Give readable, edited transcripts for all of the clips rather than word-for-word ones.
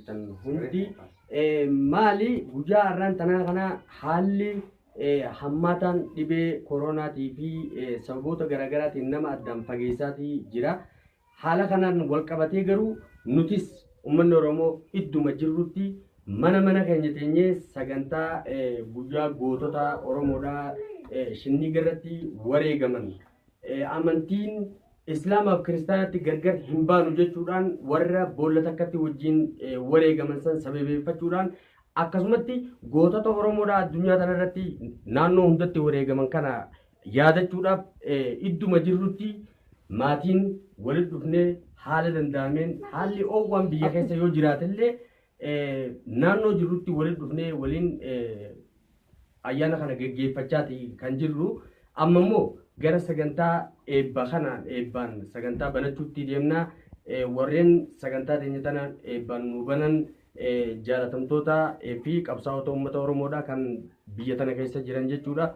jirtan hundi maali guyyaa har'aan tanaa kana haalli hammaataan dhibee koronaatii fi sababoota garaagaraatiin nama addaan fageessaatii jira. Haala kanaan wal qabatee garuu nutis uummanni Oromoo idduma jirrutti mana keenya teenyee sagantaa guyyaa gootota Oromoodhaa shinnii garratti wareegaman amantiin Islaamaaf Kiristaanaatti gargar hin baanu jechuudhaan warra boolla takkatti wajjin wareegaman san sababeeffachuudhaan akkasumatti gootota Oromoodhaa addunyaa kanarratti naannoo hundatti wareegaman kana yaadachuudhaaf idduma jirrutti maatiin walitti dhufnee haala danda'ameen haalli oowwan biyya keessa yoo jiraatellee naannoo jirrutti walitti dhufnee waliin ayyaana kana geggeeffachaati kan jirru. Amma immoo gara sagantaa eebba kanaan eebbaan sagantaa banachuutti deemnaa. Warreen sagantaa teenya tanaan eebbaan nu banan jaalatamtoota fi qabsaa'ota uummata Oromoodhaa kan biyya tana keessa jiran jechuudha.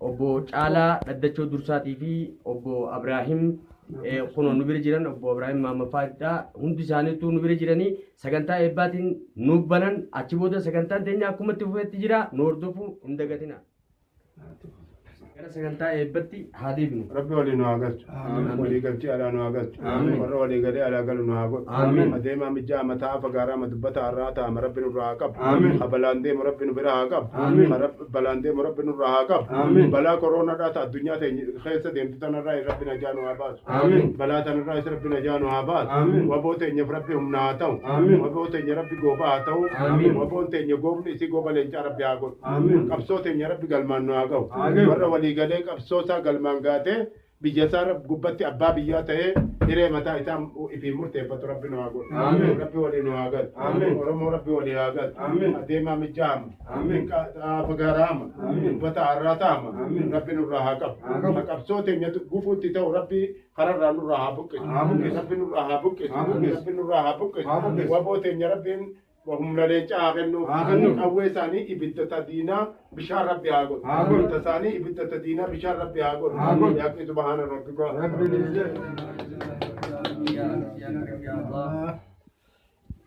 Obbo Caalaa Dhaddachoo Dursaatii fi obbo Abraahim kunuun nu bira jiran obbo Abraahim Maamaffaadhaa hundi isaaniitu nu bira jiranii sagantaa eebbaatiin nu banan achi booda sagantaan teenya akkuma itti fufeetti jira nu hordofuu hin dagatina. Gara sagantaa eebbatti haa deebinu. Rabbi waliin nu haa galchu. Walii galchii alaa nu haa galchu. Warra walii galee alaa galu nu haa godhu. Adeemaa mijjaa mataa fagaaraa madubbata har'aa taa'ama rabbi nurraa haa qabu. Balaan deemu rabbi nu bira haa qabu. Balaan deemu rabbi nurraa haa qabu. Balaa koronaadhaa ta'a addunyaa keessa deemtu tanarraa rabbi najaa nu haa baasu. Balaa tanarraa rabbi najaa nu haa baasu. Waboo teenyaaf rabbi humna haa ta'u. Waboo teenya rabbi gooba haa ta'u. Waboon teenya goobni isii gooba leencaa rabbi haa godhu. Qabsoo teenya rabbi galmaan nu haa ga'u. Warra walii galee qabsoosaa galmaan gaatee biyya isaa gubbatti abbaa biyyaa ta'ee hiree mataa isaa ifiin murteeffatu rabbi nu haa godhu. Rabbi walii nu haa galu. Oromoo rabbi walii haa galu. Adeemaa mijjaama. Fagaaraama. Uffata har'aa taa'ama. Rabbi nurraa haa qabu. Qabsoo teenya gufuutti ta'u rabbi kararraa nurraa haa buqqisu. Rabbi nurraa haa buqqisu. Rabbi nurraa haa buqqisu. Waboo teenya rabbiin humna leencaa haa kennu. Qawwee isaanii ibiddata diinaa bishaan rabbi haa godhu. Ibiddata isaanii ibiddata diinaa bishaan rabbi haa godhu. Yaaqni subhaana rabbika.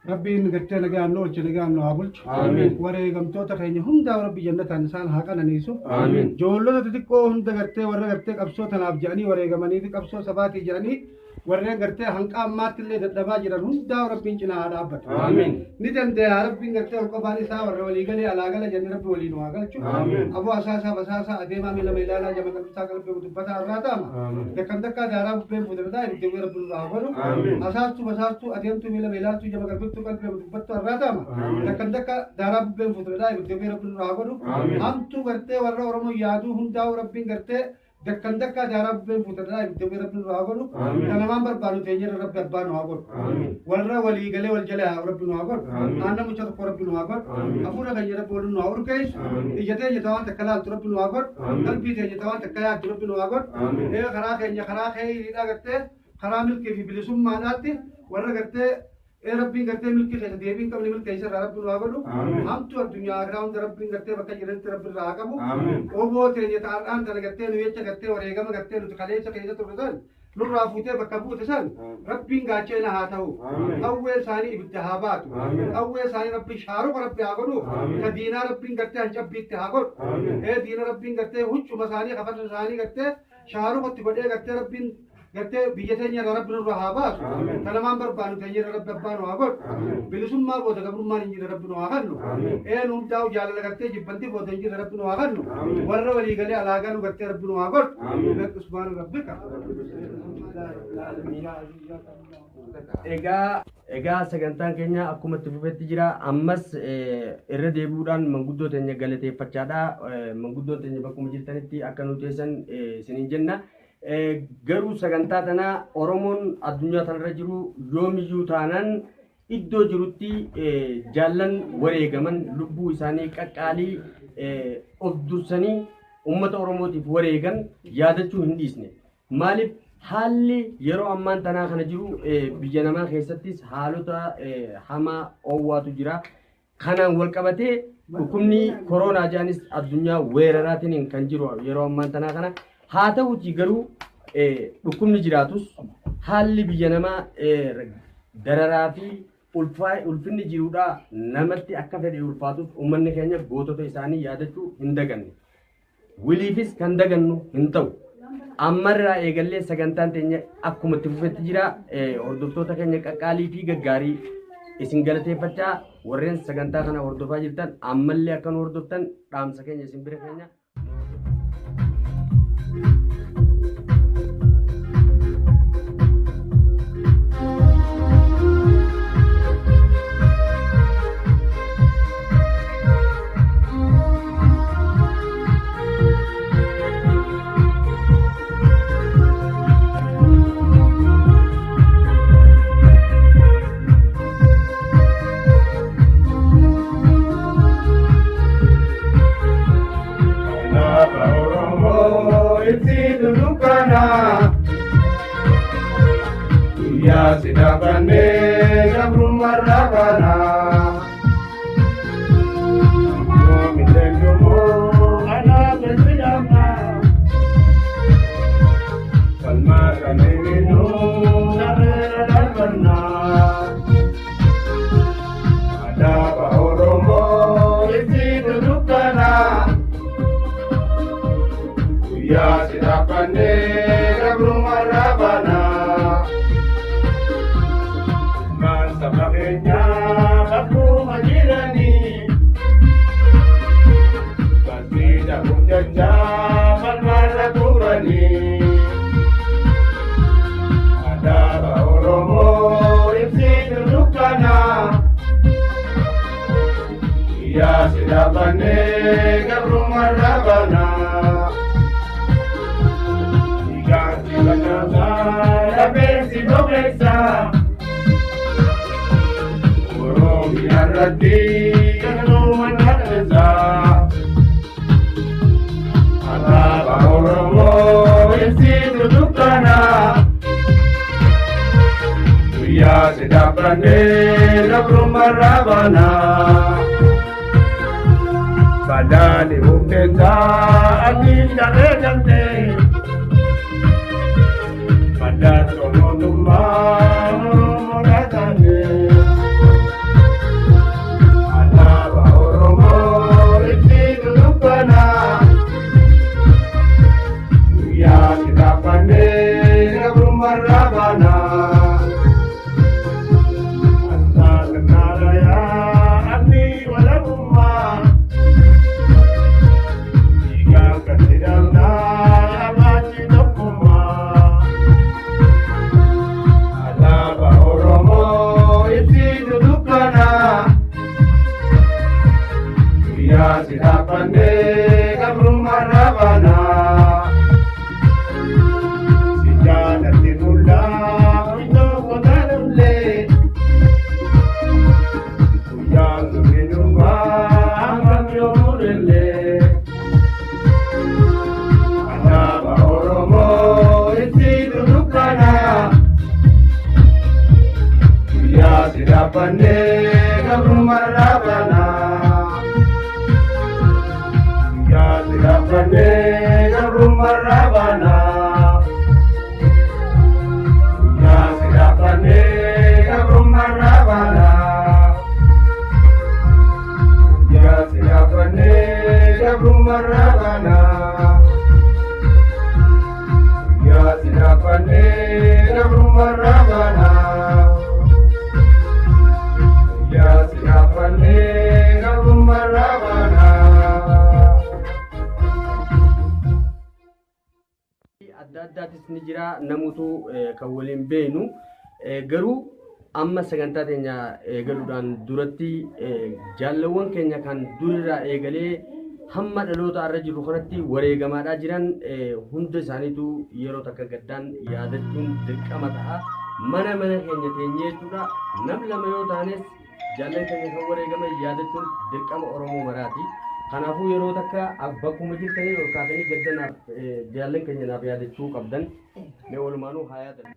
Rabbiin gartee nagaan nu oolche nagaan nu haa bulchu. Wareegamtoota keenya hundaa rabbi jannataan isaan haa qananiisu. Ijoollota xixiqqoo hunda gartee warra gartee qabsoo tanaaf jedhanii wareegamanii fi qabsoo sabaatii jedhanii warreen gartee hanqa ammaatti illee dadhabaa jiran hundaa rabbiin cinaa haa dhaabbatu. Ni danda'a rabbiin gartee ol qofaan isaa warra walii galee alaa gala jennee rabbi waliin waa galchu. Aboo asaasaa basaasaa adeemaa miila ilaalaa jama qalbisaa qalbii dubbata har'aa taama. Dakkan dakkaa daaraa bubbeen fuudhataa ibidda wee rabbi nurraa godhu. Asaastuu basaastuu adeemtuu miila ilaaltuu jama qalbituu qalbii dubbattu har'aa taama. Dakkan dakka daaraa bubbeen fuudhataa ibidda wee rabbi nurraa godhu. Hamtuu gartee warra Oromoo yaaduu hundaa rabbiin gartee dakkan dakka daaraa bubbeen fuudhataa ibidda wee rabbi nurraa godhu. Kanamaan barbaadu teenyerra rabbi abbaa nu haa godhu. Warra walii galee wal jala rabbi nu haa godhu. Aanna mucha tokko rabbi nu haa godhu. Hafuura keenya rabbi waliin nu haa urgeessu. Ija teenya tawaan takka laaltu rabbi nu haa godhu. Qalbii teenya tawaan takka yaaddu rabbi nu haa godhu. Karaa keenya karaa keeyyiidhaa gartee karaa milkii fi bilisummaadhaatti warra gartee rabbiin gartee milkii keessa deebiin qabne milkeessa irraa rabbi nu haa godhu. Hamtu addunyaa akiraa hunda rabbiin gartee bakka jiranitti rabbi irraa haa qabu. Oboo teenya ta'aadhaan tana gartee nu jecha gartee wareegama gartee nuti kaleessa keessa turre san nurraa fuutee bakka buute san rabbiin gaachana haa ta'u. Qawwee isaanii ibidda haa baatu. Qawwee isaanii rabbiin shaaruqa rabbi haa godhu. Ka diinaa rabbiin gartee hancabbiitti haa godhu. Diina rabbiin gartee huccuma isaanii kafata isaanii gartee shaaruqatti godhee gartee rabbiin gartee biyya teenya rabbi nurraa haa baasu. Kanamaan barbaadu teenya rabbi abbaa nu haa godhu. Bilisummaa booda gabrummaan hin jirre rabbi nu haa kennu. Hundaa'u jaalala gartee jibbantii booda hin jirre rabbi nu haa kennu. Warra walii galee alaagaa nu gartee rabbi nu haa godhu. Subhaana rabbika. Egaa sagantaan keenya akkuma itti fufetti jira. Ammas irra deebi'uudhaan manguddoo teenya galateeffachaadha. Manguddoon teenya bakkuma jirtanitti akka nu teessan isiniin jenna. Garuu sagantaa tanaa Oromoon addunyaa tanarra jiru yoomiyyuu taanaan iddoo jirutti jaallan wareegaman lubbuu isaanii qaqqaalii of dursanii uummata Oromootiif wareegan yaadachuu hin dhiisne. Maaliif haalli yeroo ammaan tanaa kana jiru biyya namaa keessattis haalota hamaa oowwaatu jira. Kanaan wal qabatee dhukkubni koronaa jedhanis addunyaa weeraraatiin kan jiru yeroo ammaan tanaa kana. Haa ta'uutii garuu dhukkubni jiraatus haalli biyya namaa dararaa fi ulfinni jiruudha namatti akka fedhe ulfaatuuf uummanni keenya gootota isaanii yaadachuu hin daganne. Wiliifis kan dagannu hin ta'u. Ammarraa eegallee sagantaan teenya akkuma itti fufetti jira. Hordoftoota keenya qaqqaalii fi gaggaarii isin galateeffachaa warreen sagantaa kana hordofaa jirtan ammallee akka nu hordoftan dhaamsa keenya isin bira keenya. Sidakane gabrum marabana Milendomo ana besidama Salma kanino narera dalbarna Ada bahoromo isidu dukana Ya sidakane gabrum marabana Sabakenya aku majirani Kasida kujaja Malmara kurani Ada bahoromo Ipsi dudukana Iya sidakane Gabrum marabana Diganti banyaga Labesi dobleksa Yarati kanu manadza Ada bahoromo isi dudukana Ya sidakane gabrum marabana Badani ukteza adin daredante Badat komodumma moratane Sidakane gabrum marabana Sijana tinulla Ito kodanulle Kuyang minuma Amang yomurele Ada bahoromo Iti dudukana Ya sidakane gabrum marabana Sidakane gabrum marabana Ya sidakane gabrum marabana Ya sidakane gabrum marabana Ya sidakane gabrum marabana Ya sidakane gabrum marabana Addaatis ni jira namutu kan waliin beenu garuu amma sagantaa teenya eegaluudhaan duratti jaalawwan keenya kan durirraa eegalee hamma dhaloota irra jiru kanatti wareegamaadhaa jiran hunda isaaniitu yeroo takka gaddaan yaadachuun dirqama ta'a. Mana keenya teenyee jechuudha. Nam lama yoo taanes jaallan keenya kan wareegama yaadachuun dirqama Oromoo maraati. Kanaafuu yeroo takka bakkuma jirtanii ol kaatanii gaddanaaf jaallan keenya naaf yaadachuu qabdan mee walumaanuu haa yaadan.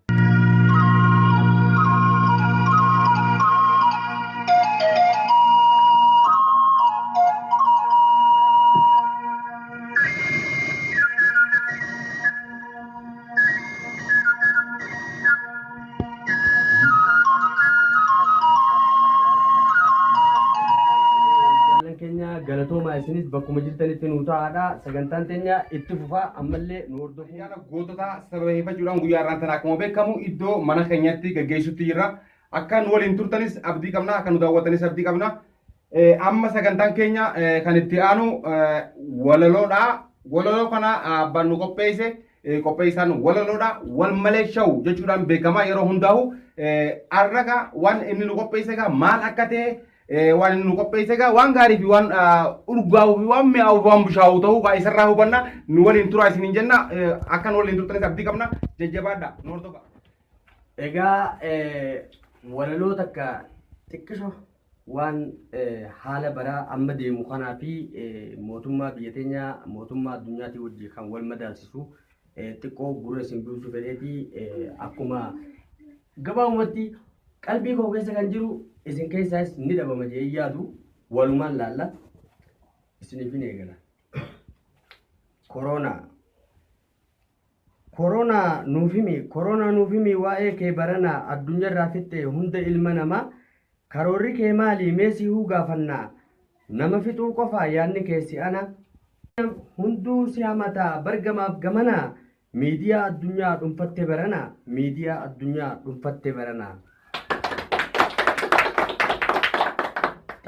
keenya galatooma isinis bakkuma jirtanitti nu ta'aadha. Sagantaan teenya itti fufaa ammallee nu hordofu. Ayyaana gootota sababeeffachuudhaan guyyaa irraan tana akkuma beekamu iddoo mana keenyatti gaggeessutti jirra. Akka nu waliin turtanis abdii qabna, akka nu daawwatanis abdii qabna. Amma sagantaan keenya kan itti aanu walaloodha. Walaloo kana abbaan nu qopheessan walaloodha. Wal malee sha'u jechuudhaan beekama yeroo hundaa'u. Arraga waan inni nu qopheesse egaa maal akka ta'e waan inni nu qopheesse egaa waan gaarii fi waan urgaa'uu fi waan mi'aawu fi waan bushaa'u ta'uu baay'ee isarraa hubanna nu waliin turaa isiniin jenna akka nu waliin turtanis abdii qabna jajjabaadha nu hordofa. Egaa walaloo takka xiqqisho waan haala baraa amma deemu kanaa fi mootummaa biyya teenya mootummaa addunyaatii wajjin kan wal madaalsisu xiqqoo gurra isin buusu fedheetii akkuma gabaabumatti qalbii koo keessa kan jiru isin keessaas ni dhabama jedhee yaadu walumaan laalla isiniif hin eegala. Koronaa nuuf himi waa'ee kee baranaa addunyaarraa fixxe hunda ilma namaa karoorri kee maali meesii huu gaafannaa nama fixuu qofaa yaadni keessi ana hunduu si hamataa bargamaaf gamanaa. Miidiyaa addunyaa dhuunfatte baranaa miidiyaa addunyaa dhuunfatte baranaa.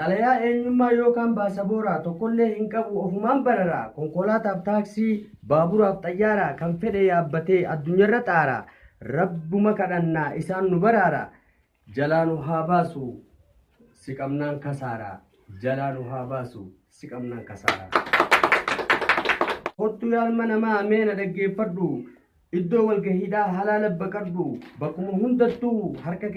Xalayaa eenyummaa yookaan baasaboora tokkollee hin qabu ofumaan bararaa konkolaataaf taaksii baaburaaf xayyaaraa kan fedhe yaabbatee addunyaarra xaara rabbuma kadhannaa isaan nu baraara jalaa nu haa baasu si qabnaan kasaaraa jalaa nu haa baasu si qabnaan kasaaraa. Kottu yaalma namaa meena dhaggeeffadhu iddoo walgahiidhaa halaala baqadhu bakkuma hundattuu harka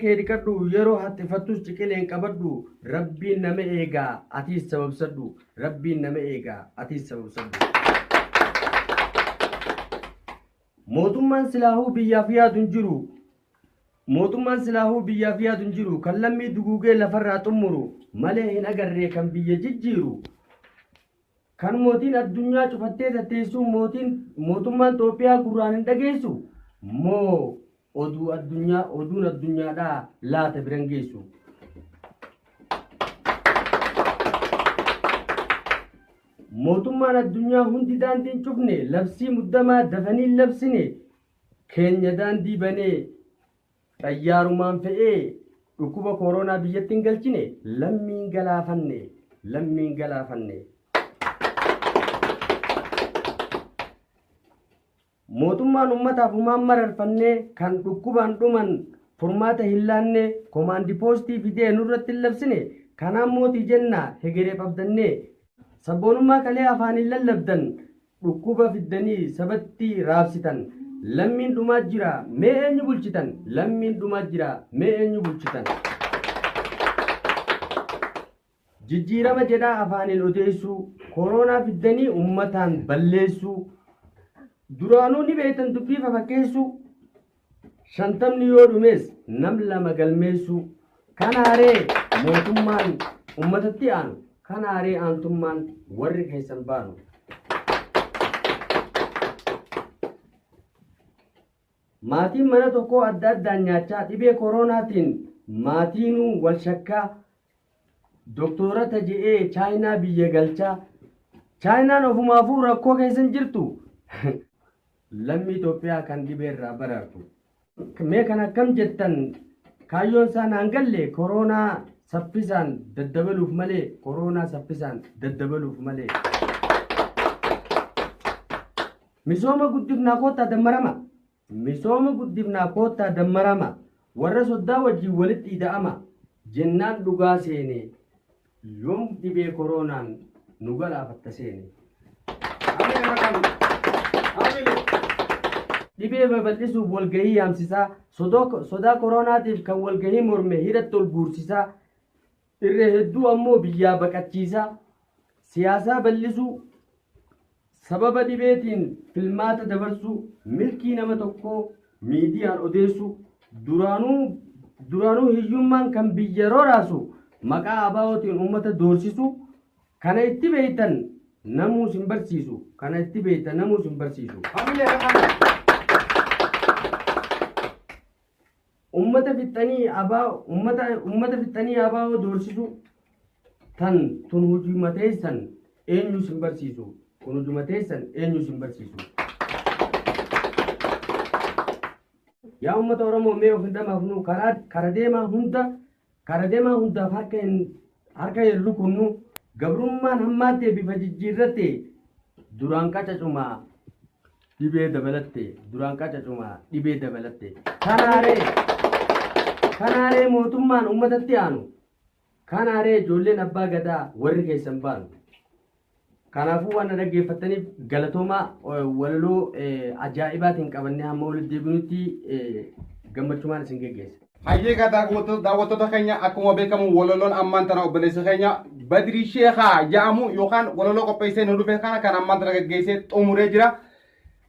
kee dhiqadhu yeroo hattifattus ciqileen qabadhu rabbiin nama eegaa atiis sababsadhu rabbiin nama eegaa atiis sababsadhu. Mootummaan silaahuu biyyaaf yaadu hin jiru kan lammii duguugee lafarraa xummuru malee hin agarree kan biyya jijjiiru kan mootiin addunyaa cufattee tatteessu mootummaan Itoophiyaa gurraan hin dhageessu moo oduun addunyaadhaa laata biran geessu. Mootummaan addunyaa hundi daandiin cufne labsii muddamaa dafanii labsine keenya daandii banee xayyaarumaan fe'ee dhukkuba koronaa biyyatti hin galchine lammiin galaafanne. Mootummaan uummataaf humaan mararfannee kan dhukkubaan dhuman furmaata hin laanne komaandi poostii fidee nurratti hin labsine kanaan mootii jennaa hegereef abdannee sabboonummaa kalee afaaniin lallabdan dhukkuba fiddanii sabatti raabsitan. Lammiin dhumaa jira mee eenyu bulchitan. Jijjiirama jedhaa afaaniin odeessu koronaa fiddanii ummataan balleessu duraanuu ni beektan dubbii fakkeessu 50 yoo dhumees nam lama galmeessu kanaaree mootummaan ummatatti aanu kanaaree aantummaan warri keessan baanu. Maatiin mana tokkoo adda addaan nyaachaa dhibee koronaatiin maatiinuu wal shakkaa doktorata je'ee chaayinaa biyya galchaa chaayinaan ofumaafuu rakkoo keessan jirtu lammii Itoophiyaa kan dhibee irraa barartu. Mee kan akkam jettan kaayyoon isaan hangalle koronaa saffisaan daddabaluuf malee. Misooma guddifnaa koottaa dammarama warra soddaa wajjin walitti ida'ama jennaan dhugaa seene yoom dhibee koronaan nu galaafatta seene. Dhibee babal'isuuf walgahii yaamsisaa sodaa koronaatiif kan walgahii morme hidhatti ol guursisaa irree hedduu ammoo biyyaa baqachiisaa siyaasaa bal'isuu sababa dhibeetiin filmaata dabarsuu milkii nama tokkoo miidiyaan odeessuu duraanuu hiyyummaan kan biyya roraasu maqaa abaa'ootiin uummata doorsisuu kana itti beeytan namuus hin barsiisu. ummata fixanii abaa doorsisu tan tun hujuma teessan eenyu sin barsiisu kun hujuma teessan eenyu sin barsiisu yaa ummata oromoo mee of hindamaaf nu kara deemaa hundaaf harka hin rukunnu gabrummaan hammaattee bifa jijjiirratte duraan qacacumaa dhibee dabalatte kanaaree mootummaan ummatatti aanu kanaaree ijoolleen abbaa gadaa warri keessan baanu kanaafuu waan dhaggeeffataniif galatoomaa walaloo ajaa'ibaatiin qabannee hamma walitti deebinutti gammachumaan isin geggeessa. Hayyee daawwattoota keenya akkuma beekamu walaloon ammaan tana obboleessa keenya Badrii Sheekhaa jedhamu yookaan walaloo qopheessee nu dhufe kana kan ammaan tana geggeessee xumuree jira.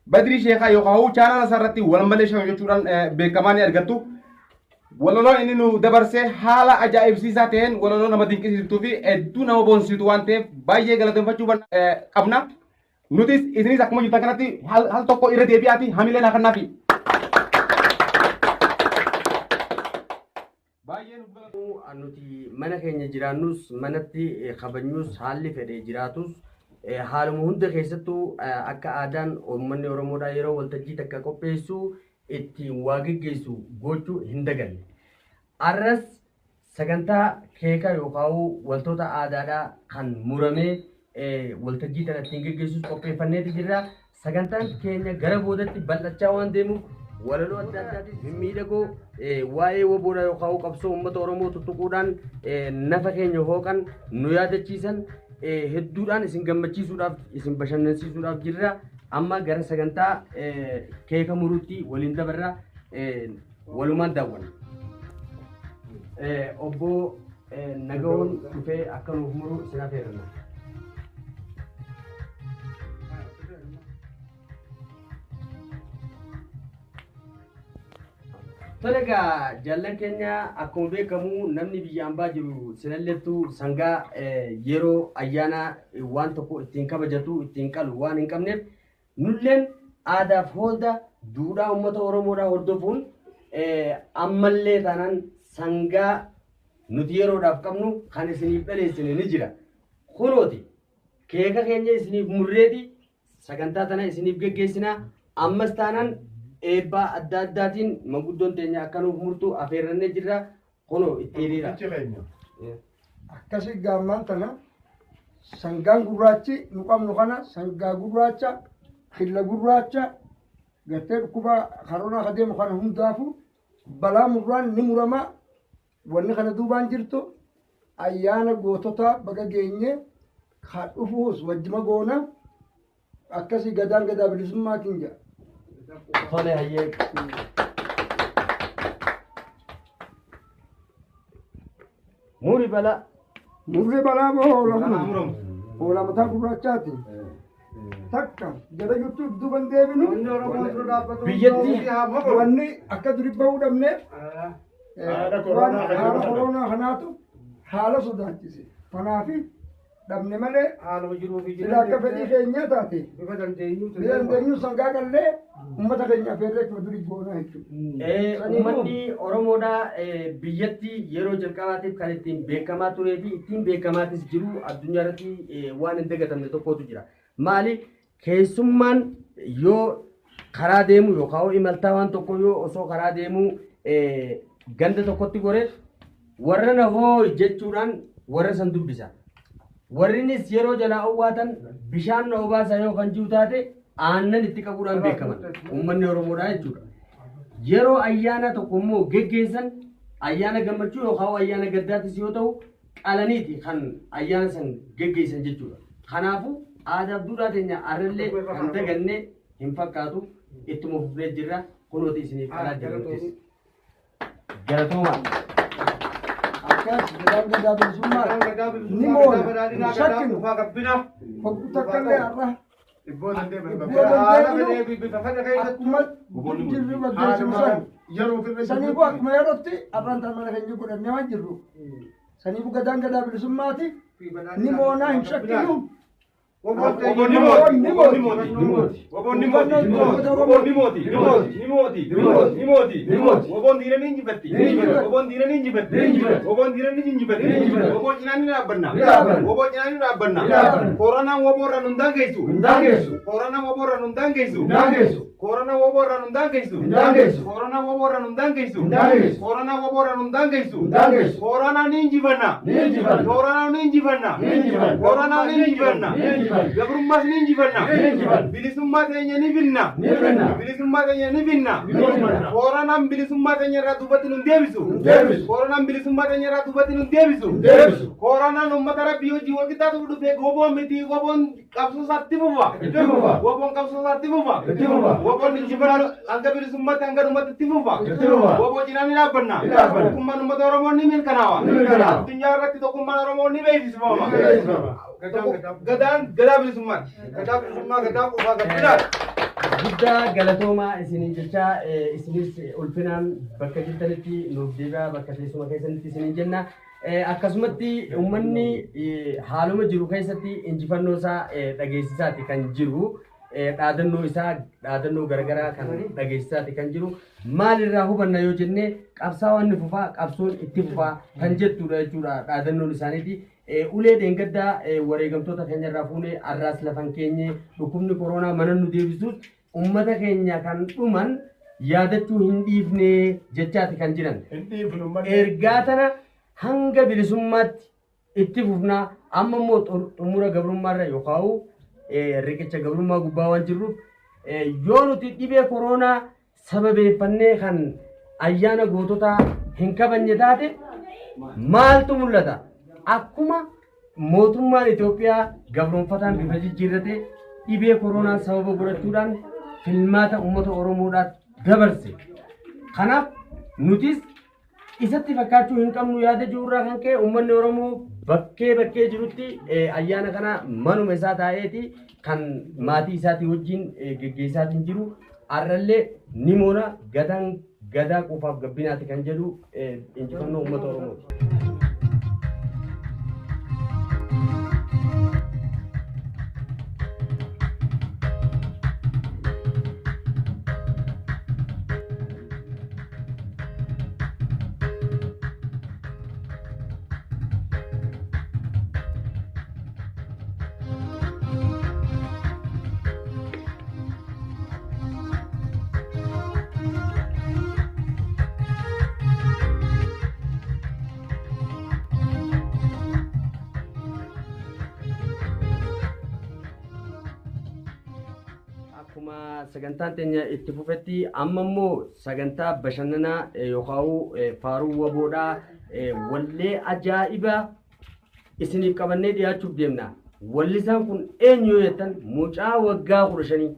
Badrii Sheekhaa yookaan chaanala isaarratti wal malee shan jechuudhaan beekamaa ni argattu. Walaloon inni nu dabarsee haala ajaa'ibsiisaa ta'een walaloo nama dinqisiiftuu fi hedduu nama boonsitu waan ta'eef baay'ee galateeffachuu qabna. Nutis isinis akkuma jirtan kanatti hal tokko irra deebi'aati hamilee naa kannaafi. Nuti mana keenya jiraannus manatti kabajnus haalli fedhee jiraatus haaluma hunda keessattuu akka aadaan uummanni Oromoodhaa yeroo waltajjii takka qopheessu ittiin waa geggeessu gochuu hin daganne. Arras sagantaa keekaa yookaan wantoota aadaadhaa kan muramee waltajjii tana ittiin geggeessus qopheeffanneeti jirra. Sagantaan keenya gara boodatti bal'achaa waan deemuuf walaloo adda addaatiin mimmiidhagoo waa'ee waboodhaa yookaan qabsoo uummata Oromoo tuttuquudhaan nafa keenya hooqan nu yaadachiisan hedduudhaan isin gammachiisuudhaaf isin bashannansiisuudhaaf jirra. Amma gara sagantaa keeka muruutti waliin dabarra walumaan daawwanna. Obbo Nagaoon dhufee akka nuuf muru isin affeerra. Tolega jaallan keenya akkuma beekamu namni biyya ambaa jiru sinalleettu sangaa yeroo ayyaana waan tokko ittiin kabajatu ittiin qalu waan hin qabneef nulleen aadaaf holda duudhaa uummata Oromoodhaa hordofuun ammallee taanaan sangaa nuti yeroodhaaf qabnu kan isiniif dhaleessine ni jira. Kunooti keeka keenya isiniif murreeti sagantaa tana isiniif geggeessinaa ammas taanaan eebbaa adda addaatiin manguddoon teenya akka nuuf murtu affeerrannee jirra. Kunoo itti hiriira. Akkasii gaammaan tana sangaan gurraachi nu qabnu kana sangaa gurraacha xilla gurraacha gartee dhukkuba karoonaa ka deemu kana hundaafu balaa murraan ni murama. Wanni kana duubaan jirtu ayyaana gootota baga geenye ka dhufuus wajjima goona akkasii gadaa bilisummaa kinja. Tole hayyee. Muri balaa boo oola mataa gurraachaati. Takka jala jirtuuf duuban deebinu biyyatti wanni akka duri bahuu dhabneef haala koronaa kanaatu haala sodaachise. Kanaafi dhabne malee sila akka fedhii keenyaa taate dandeenyu sangaa qallee uummata keenya affeerree akkuma duri goonaa jechuudha. Uummanni Oromoodhaa biyyatti yeroo jalqabaatiif kan ittiin beekamaa turee fi ittiin beekamaatis jiru addunyaa irratti waan hin dagatamne tokkotu jira. Maali keessummaan yoo karaa deemu yookaan imaltaa waan tokko yoo osoo karaa deemu ganda tokkotti gore warra nafoo jechuudhaan warra san dubbisa. Warrinis yeroo jalaa owwaatan bishaan na obaasa yoo kan jiru taate aannan itti qabuudhaan beekaman uummanni Oromoodhaa jechuudha. Yeroo ayyaana tokko immoo geggeessan ayyaana gammachuu yookaan ayyaana gaddaatis yoo ta'u qalaniiti kan ayyaana san geggeessan jechuudha. Kanaafuu aadaaf duudhaa teenya arrallee kan daganne hin fakkaatu ittuma fufnee jirra kunooti isiniif karaa jiranitis. Galatoomaa. Akkas gadaa bilisummaa ni moona shakkinu fakkuuta kallee har'a akkuma jirru gaggeessu saniifuu akkuma yerootti arraan tan mana keenya godhannee waan jirru saniifuu gadaa bilisummaati ni moonaa hin shakkinu Corona woborra nundang keisu. Corona woborra nundang keisu. Corona woborra nundang keisu. Corona ninji bana. Corona ninji bana. Corona ninji bana. Gabrummas ninji bana. Bilisumma tenya ni binna. Bilisumma tenya ni binna. Corona bilisumma tenya ratubati nun debisu. Corona bilisumma tenya ratubati nun debisu. Corona nummatara biyo jiwa kita tu dupe gobon meti gobon kapsu satti buwa. Gobon kapsu satti buwa. Wabon di jibran angka bilis umat angka umat timu pak. Wabon jinan ini apa na? Kuman umat orang ni min kanawa. Tunjara itu kuman orang ni bayi semua. Gadang bilis umat. Gadang umat gadang. Guddaa galatooma isiniin jecha isinis ulfinaan bakka jirtanitti nuuf deebi'aa bakka teessuma keessanitti isiniin jenna. Akkasumatti uummanni haaluma jiru keessatti injifannoo isaa dhageessisaati kan jiru. Dhaadannoo isaa dhaadannoo garagaraa kan dhageessisaati kan jiru. Maalirraa hubanna yoo jenne qabsaa'onni fufaa qabsoon itti fufaa kan jettudha jechuudha dhaadannoon isaaniiti. Ulee dheengaddaa wareegamtoota keenyarraa fuunee arraas lafan keenye dhukkubni koronaa mana nu deebisuus ummata keenya kan dhuman yaadachuu hin dhiifne jechaati kan jiran. Ergaa tana hanga bilisummaatti itti fufnaa amma immoo xumura gabrummaarra yookaan riqicha gabrummaa gubbaa waan jirruuf yoo nuti dhibee koronaa sababeeffannee kan ayyaana goototaa hin kabajne taate maaltu mul'ata? Akkuma mootummaan Itoophiyaa gabroonfataan bifa jijjiirrate dhibee koronaa sababa godhachuudhaan filmaata uummata Oromoodhaaf dabarse. Kanaaf nutis isatti fakkaachuu hin qabnu yaada jirurraa kan ka'e uummanni Oromoo bakkee jirutti ayyaana kana manuma isaa taa'eeti kan maatii isaatii wajjin geggeessaatiin jiru. Har'allee ni moona gadaa quufaaf gabbinaati kan jedhu injifannoo uummata Oromooti. Akkuma sagantaan teenya itti fufetti amma immoo sagantaa bashannanaa yookaan faaruu waboodhaa wallee ajaa'ibaa isiniif qabannee dhiyaachuuf deemna. Wallisaan kun eenyu yoo jettan mucaa waggaa 15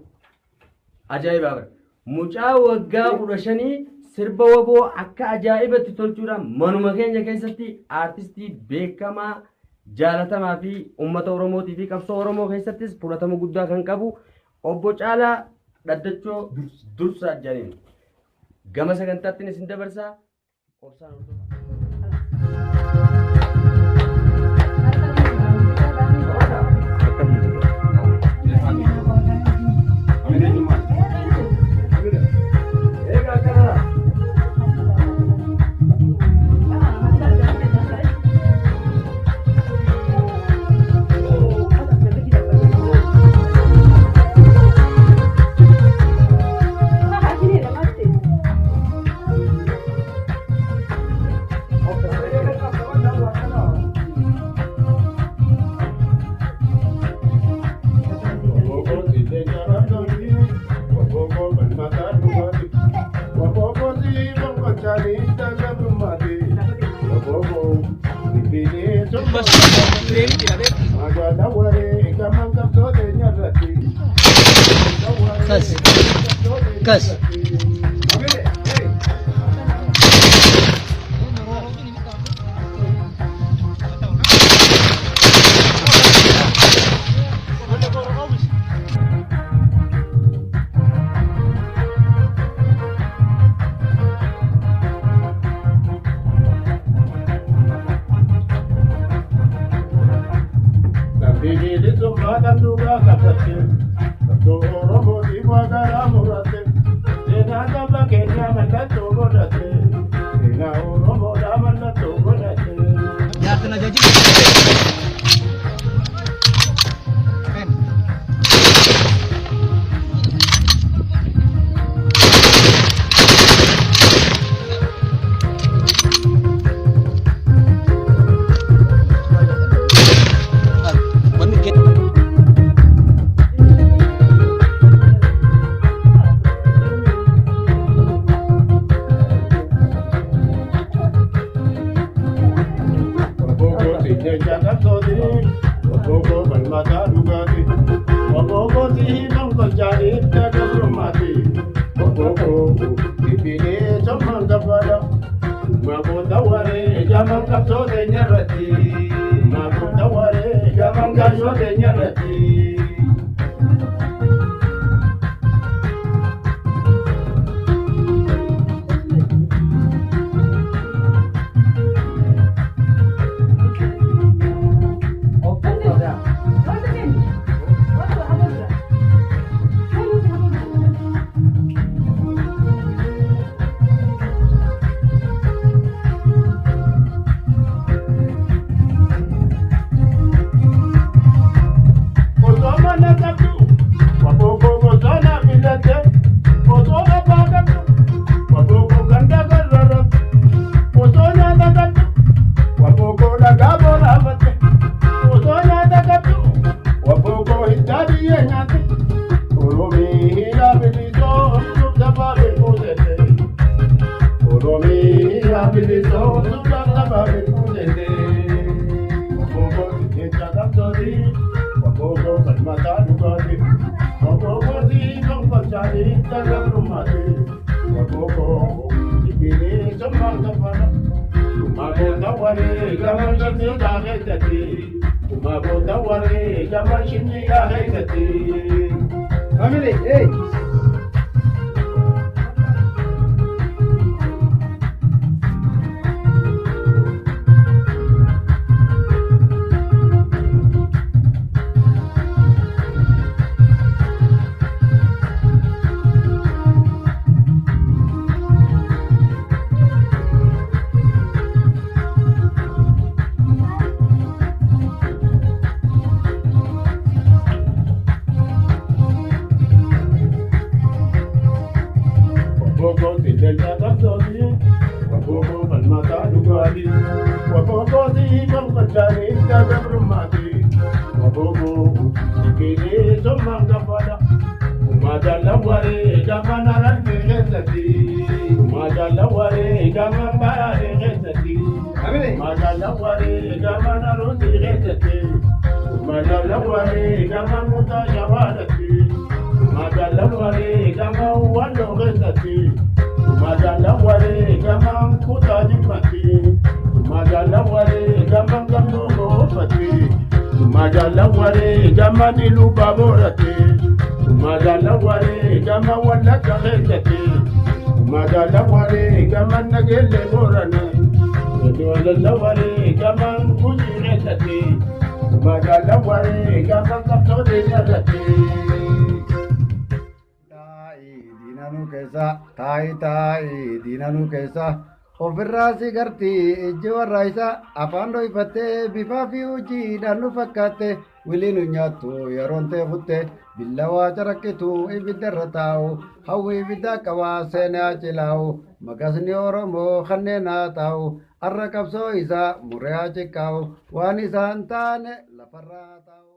ajaa'ibaa bara. Mucaa waggaa 15 sirba waboo akka ajaa'ibatti tolchuudhaan manuma keenya keessatti aartistii beekamaa jaalatamaa fi uummata Oromootii fi qabsoo Oromoo keessattis fudhatama guddaa kan qabu Obbo Caalaa Dhaddachoo Dursaa jedhaniin gama sagantaattiin isin dabarsaa obsaan Kas. kan duga kapatte to oromo di wagara murate ena gaba kenya malla to godate ena oromo da malla to godate ya tena jaji Family, hey. Diinanuu keessa ofirraa si garti ijji warraa isa afaan dho'ifattee bifaa fi hojiidhaan nu fakkaatte wiliin nu nyaattu yeroon ta'e futte billawaa carakkitu ibidda irra taa'u hawwi ibidda qabaa seenaa cilaa'u maqasni oromoo kanneen haa taa'u har'a qabsoo isaa muree haa ciqqaa'u waan isaan taane lafarraa taa'u.